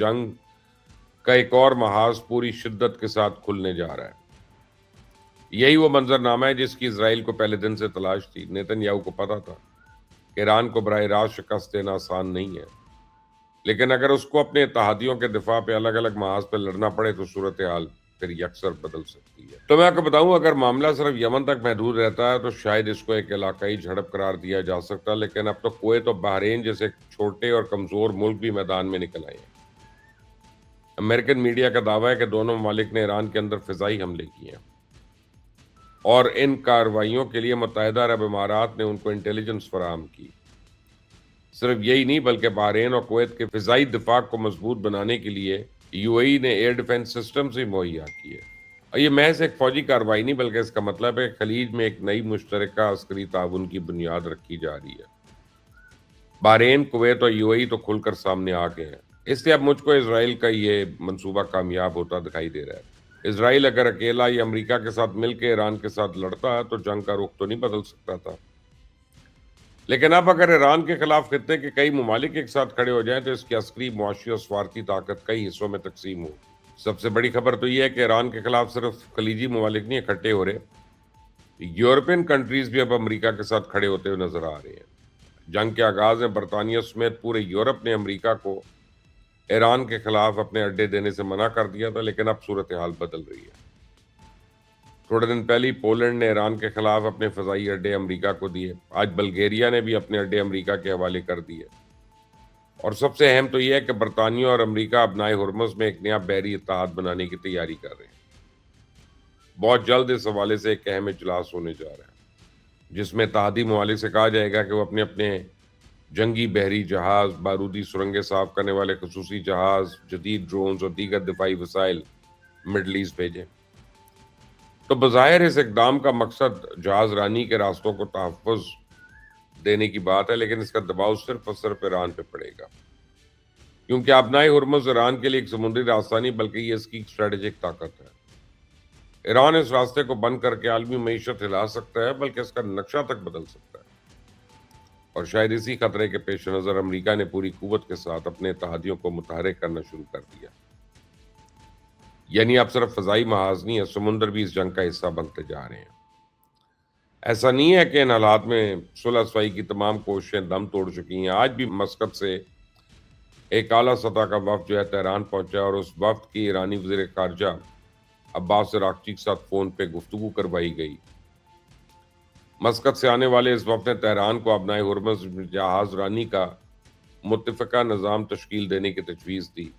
जंग का एक और महाज पूरी शिद्दत के साथ खुलने जा रहा है। यही वो मंजरनामा है जिसकी इजराइल को पहले दिन से तलाश थी। नेतन्याहू को पता था कि ईरान को बराह रास्त शिकस्त देना आसान नहीं है, लेकिन अगर उसको अपने इत्तेहादियों के दिफा पे अलग अलग महाज पर लड़ना पड़े तो सूरत हाल फिर यकसर बदल सकती है। तो मैं आपको बताऊं, अगर मामला सिर्फ यमन तक महदूद रहता है तो शायद इसको एक इलाकाई झड़प करार दिया जा सकता, लेकिन अब तो कुवैत और बहरीन जैसे छोटे और कमजोर मुल्क भी मैदान में निकल आए हैं। अमेरिकन मीडिया का दावा है कि दोनों ममालिक ने ईरान के अंदर फिजाई हमले किए हैं और इन कार्रवाइयों के लिए मुत्तहिदा अरब इमारात ने उनको इंटेलिजेंस फराहम की। सिर्फ यही नहीं, बल्कि बहरीन और कुवैत के फिजाई दिफा को मजबूत बनाने के लिए यूएई ने एयर डिफेंस सिस्टम से मुहैया किए। और ये महज एक फौजी कार्रवाई नहीं, बल्कि इसका मतलब है खलीज में एक नई मुश्तरका अस्करी ताउन की बुनियाद रखी जा रही है। बहरीन, कुवैत और यूएई तो खुलकर सामने आ गए हैं, इसलिए अब मुझको इसराइल का ये मंसूबा कामयाब होता दिखाई दे रहा है। इसराइल अगर अकेला या अमेरिका के साथ मिलकर ईरान के साथ लड़ता तो जंग का रुख तो नहीं बदल सकता था, लेकिन अब अगर ईरान के खिलाफ खित्ते के कई ममालिक एक साथ खड़े हो जाएं तो इसकी अस्करी, मुआशी और स्वार्थी ताकत कई हिस्सों में तकसीम हो। सबसे बड़ी खबर तो यह है कि ईरान के खिलाफ सिर्फ खलीजी ममालिक नहीं इकट्ठे हो रहे, यूरोपियन कंट्रीज भी अब अमेरिका के साथ खड़े होते हुए नजर आ रहे हैं। जंग के आगाज में बरतानिया समेत पूरे यूरोप ने अमेरिका को ईरान के खिलाफ अपने अड्डे देने से मना कर दिया था, लेकिन अब सूरत हाल बदल रही है। थोड़े दिन पहले ही पोलैंड ने ईरान के खिलाफ अपने फजाई अड्डे अमेरिका को दिए। आज बल्गेरिया ने भी अपने अड्डे अमेरिका के हवाले कर दिए। और सबसे अहम तो यह है कि बरतानिया और अमेरिका अपनाए हुर्मुज़ में एक नया बहरी इत्तेहाद बनाने की तैयारी कर रहे हैं। बहुत जल्द इस हवाले से एक अहम इजलास होने जा रहा है, जिसमें इत्तेहादी ममालिक से कहा जाएगा कि वो अपने अपने जंगी बहरी जहाज, बारूदी सुरंगें साफ करने वाले खसूसी जहाज, जदीद ड्रोन्स और दीगर दिफाई वसाइल मिडल ईस्ट भेजें। तो बज़ाहिर इस इकदाम का मकसद जहाज रानी के रास्तों को तहफ़्फ़ुज़ देने की बात है, लेकिन इसका दबाव सिर्फ और सिर्फ ईरान पे पड़ेगा, क्योंकि अपनाए हुर्मुज़ ईरान के लिए एक समुद्री रास्ता नहीं, बल्कि ये इसकी स्ट्रेटेजिक ताकत है। ईरान इस रास्ते को बंद करके आलमी मईशत हिला सकता है, बल्कि इसका नक्शा तक बदल सकता है। और शायद इसी खतरे के पेश नज़र अमरीका ने पूरी कुव्वत के साथ अपने इत्तेहादियों को मुतहरिक करना शुरू कर दिया। यानी अब सिर्फ फजाई महाज नहीं है, समुंदर भी इस जंग का हिस्सा बनते जा रहे हैं। ऐसा नहीं है कि इन हालात में सुलह सफाई की तमाम कोशिशें दम तोड़ चुकी हैं। आज भी मस्कत से एक आला सतह का वफ्द जो है तेहरान पहुंचा और उस वफ्द की ईरानी वज़ीर ख़ारजा अब्बास अराग़ची के साथ फ़ोन पे गुफ्तगू करवाई गई। मस्कत से आने वाले इस वफ्द ने तेहरान को अपनाए हुर्मुज़ जहाज रानी का मुत्तफ़िका निज़ाम तश्कील देने की तजवीज़ दी।